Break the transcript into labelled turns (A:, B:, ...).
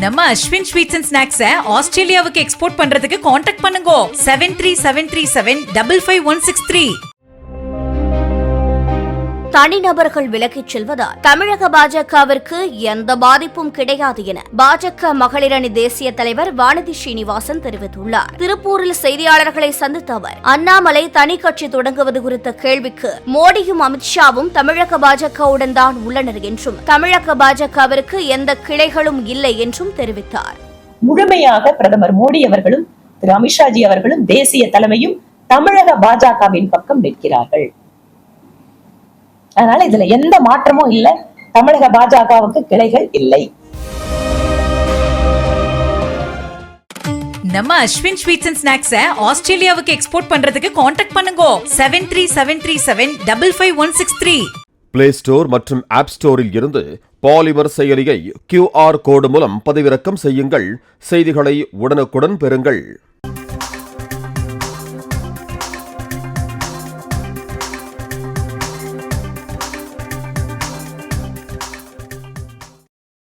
A: நம்ம Ashwin sweets and ஸ்நாக்ஸை ஆஸ்திரேலியாவுக்கு export பண்றதுக்கு கான்டாக்ட் பண்ணுங்க 7373755163.
B: தனிநபர்கள் விலகிச் செல்வதால் தமிழக பாஜகவிற்கு எந்த பாதிப்பும் கிடையாது என பாஜக மகளிர் அணி தேசிய தலைவர் வானதி ஸ்ரீனிவாசன் தெரிவித்துள்ளார். திருப்பூரில் செய்தியாளர்களை சந்தித்த அவர், அண்ணாமலை தனி கட்சி தொடங்குவது குறித்த கேள்விக்கு மோடியும் அமித்ஷாவும் தமிழக பாஜகவுடன் தான் உள்ளனர் என்றும் தமிழக பாஜகவிற்கு எந்த கிளைகளும் இல்லை என்றும் தெரிவித்தார்.
C: முழுமையாக பிரதமர் மோடி அவர்களும் திரு அமித்ஷாஜி அவர்களும் தேசிய தலைமையும் தமிழக பாஜகவின் பக்கம் நிற்கிறார்கள். அதனால இதுல எந்த மாற்றமும் இல்ல. தமிழக பாஜகவுக்கு கிளைகள் இல்லை.
A: நம்ம அஸ்வின் ஸ்வீட்ஸ் அண்ட் ஸ்நாக்ஸை ஆஸ்திரேலியாவுக்கு எக்ஸ்போர்ட் பண்றதுக்கு கான்டாக்ட் பண்ணுங்க 7373755163.
D: பிளே ஸ்டோர் மற்றும் ஆப் ஸ்டோரில் இருந்து பாலிமர் செயலியை QR கோடு மூலம் பதிவிறக்கம் செய்யுங்கள். செய்திகளை உடனுக்குடன் பெறுங்கள்.